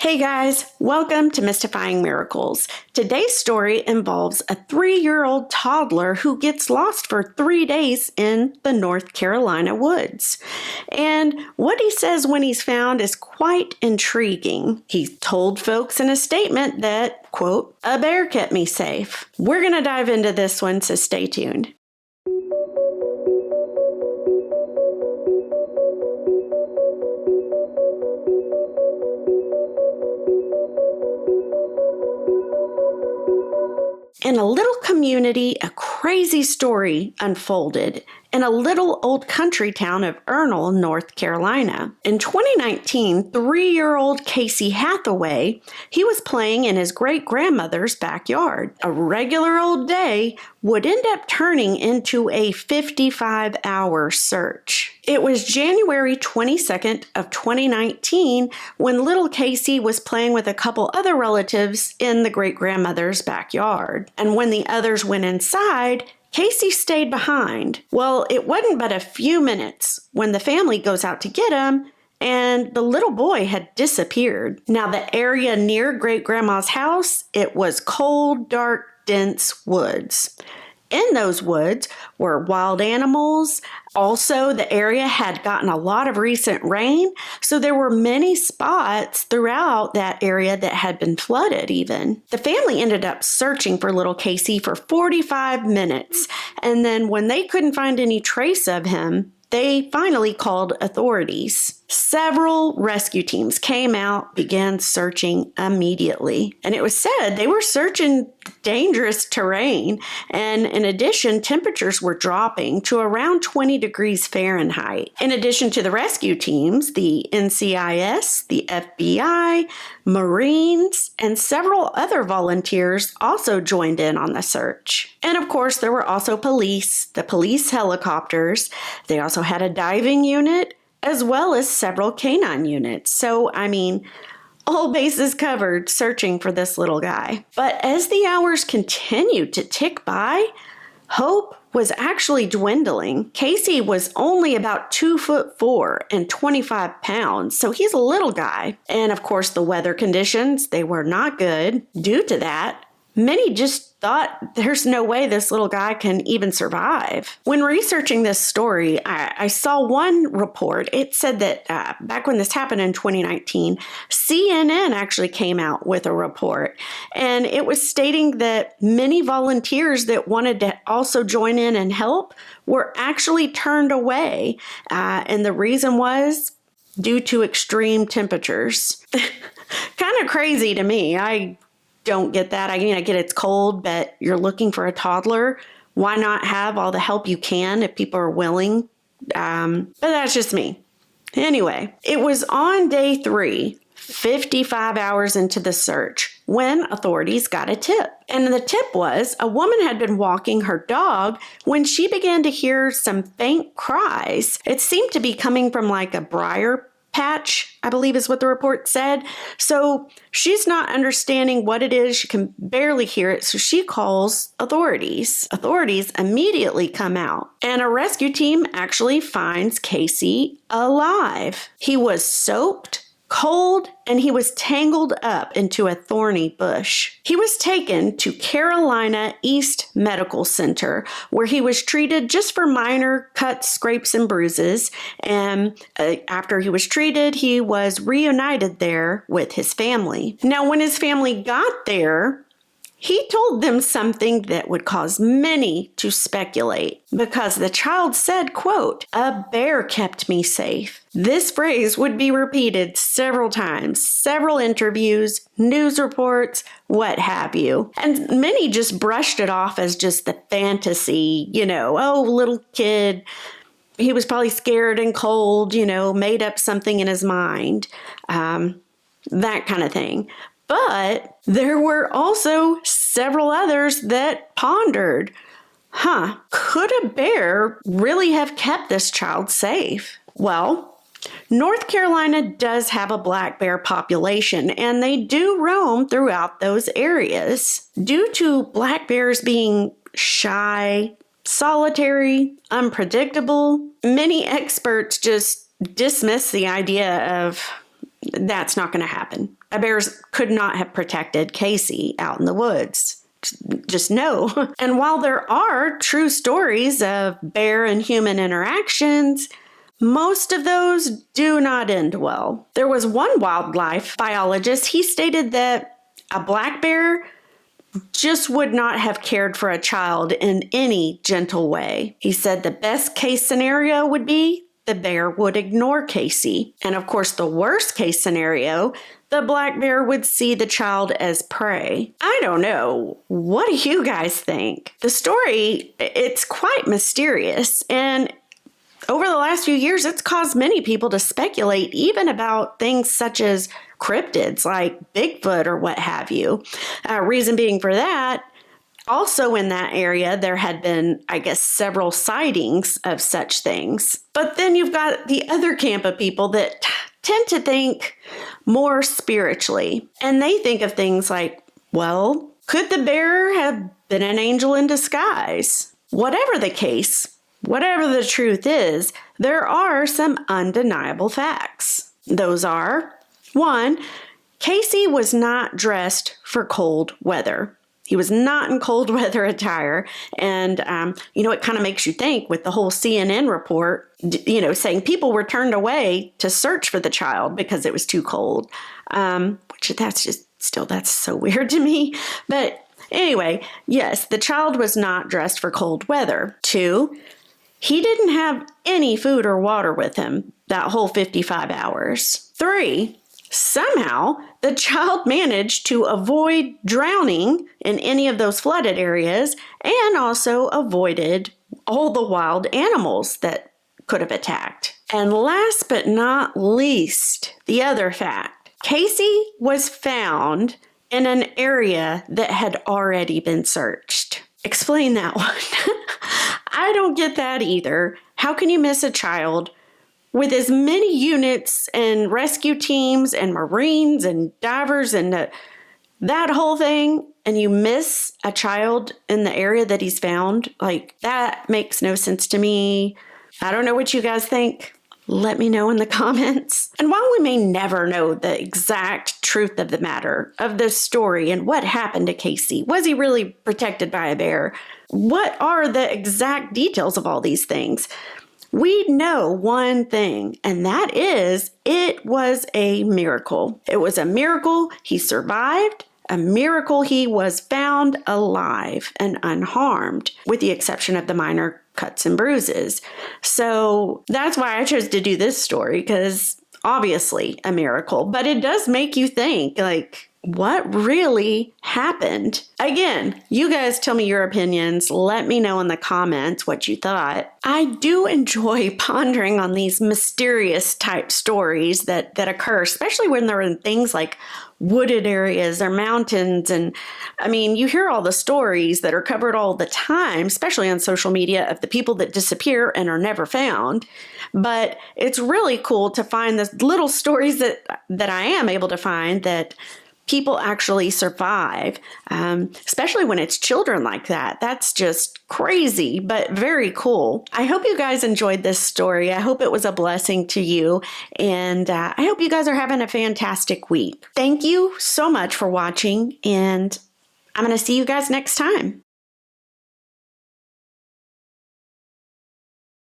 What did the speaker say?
Hey guys, welcome to Mystifying Miracles. Today's story involves a 3-year-old toddler who gets lost for 3 days in the North Carolina woods. And what he says when he's found is quite intriguing. He told folks in a statement that, quote, "a bear kept me safe." We're going to dive into this one, so stay tuned. In a little community, a crazy story unfolded in a little old country town of Ernul, North Carolina. In 2019, 3-year-old Casey Hathaway, he was playing in his great-grandmother's backyard. A regular old day would end up turning into a 55-hour search. It was January 22nd of 2019 when little Casey was playing with a couple other relatives in the great-grandmother's backyard. And when the others went inside, Casey stayed behind. Well, it wasn't but a few minutes when the family goes out to get him, and the little boy had disappeared. Now, the area near Great-Grandma's house, it was cold, dark, dense woods. In those woods were wild animals. Also, the area had gotten a lot of recent rain, so there were many spots throughout that area that had been flooded even. The family ended up searching for little Casey for 45 minutes, and then when they couldn't find any trace of him, they finally called authorities. Several rescue teams came out, began searching immediately. And it was said they were searching dangerous terrain. And in addition, temperatures were dropping to around 20 degrees Fahrenheit. In addition to the rescue teams, the NCIS, the FBI, Marines, and several other volunteers also joined in on the search. And of course, there were also the police helicopters. They also had a diving unit, as well as several canine units. So, all bases covered searching for this little guy. But as the hours continued to tick by, hope was actually dwindling. Casey was only about 2'4" and 25 pounds, so he's a little guy. And of course, the weather conditions, they were not good. Due to that, many just thought there's no way this little guy can even survive. When researching this story, I saw one report. It said that back when this happened in 2019, CNN actually came out with a report. And it was stating that many volunteers that wanted to also join in and help were actually turned away. And the reason was due to extreme temperatures. Kind of crazy to me. I don't get that. I get it's cold, but you're looking for a toddler. Why not have all the help you can if people are willing? But that's just me. Anyway, it was on day 3, 55 hours into the search, when authorities got a tip. And the tip was a woman had been walking her dog when she began to hear some faint cries. It seemed to be coming from like a briar patch, I believe is what the report said. So she's not understanding what it is. She can barely hear it. So she calls authorities. Authorities immediately come out, and a rescue team actually finds Casey alive. He was soaked, cold, and he was tangled up into a thorny bush. He was taken to Carolina East Medical Center, where he was treated just for minor cuts, scrapes, and bruises. And after he was treated, he was reunited there with his family. Now, when his family got there, he told them something that would cause many to speculate, because the child said, quote, "a bear kept me safe." This phrase would be repeated several times, several interviews, news reports, what have you. And many just brushed it off as just the fantasy, oh, little kid, he was probably scared and cold, made up something in his mind, that kind of thing. But there were also several others that pondered, could a bear really have kept this child safe? Well, North Carolina does have a black bear population, and they do roam throughout those areas. Due to black bears being shy, solitary, unpredictable, many experts just dismiss the idea of that's not going to happen. A bear could not have protected Casey out in the woods. Just no. And while there are true stories of bear and human interactions, most of those do not end well. There was one wildlife biologist, he stated that a black bear just would not have cared for a child in any gentle way. He said the best case scenario would be the bear would ignore Casey. And of course, the worst case scenario, the black bear would see the child as prey. I don't know. What do you guys think? The story, it's quite mysterious. And over the last few years, it's caused many people to speculate even about things such as cryptids like Bigfoot or what have you. Reason being for that, also in that area, there had been, I guess, several sightings of such things. But then you've got the other camp of people that tend to think more spiritually. And they think of things like, well, could the bear have been an angel in disguise? Whatever the case, whatever the truth is, there are some undeniable facts. Those are, 1, Casey was not dressed for cold weather. He was not in cold weather attire. And, it kind of makes you think with the whole CNN report, saying people were turned away to search for the child because it was too cold. Which that's so weird to me. But anyway, yes, the child was not dressed for cold weather. 2, he didn't have any food or water with him that whole 55 hours. 3, somehow the child managed to avoid drowning in any of those flooded areas and also avoided all the wild animals that could have attacked. And last but not least, the other fact, Casey was found in an area that had already been searched. Explain that one. I don't get that either. How can you miss a child with as many units and rescue teams and Marines and divers and that whole thing, and you miss a child in the area that he's found? Like, that makes no sense to me. I don't know what you guys think. Let me know in the comments. And while we may never know the exact truth of the matter, of this story and what happened to Casey, was he really protected by a bear? What are the exact details of all these things? We know one thing, and that is it was a miracle. It was a miracle he survived, a miracle he was found alive and unharmed, with the exception of the minor cuts and bruises. So that's why I chose to do this story, because obviously a miracle, but it does make you think, like, what really happened? Again, you guys tell me your opinions. Let me know in the comments what you thought. I do enjoy pondering on these mysterious type stories that occur, especially when they're in things like wooded areas or mountains. And I mean, you hear all the stories that are covered all the time, especially on social media, of the people that disappear and are never found. But it's really cool to find the little stories that I am able to find that people actually survive, especially when it's children like that. That's just crazy, but very cool. I hope you guys enjoyed this story. I hope it was a blessing to you, and I hope you guys are having a fantastic week. Thank you so much for watching, and I'm going to see you guys next time.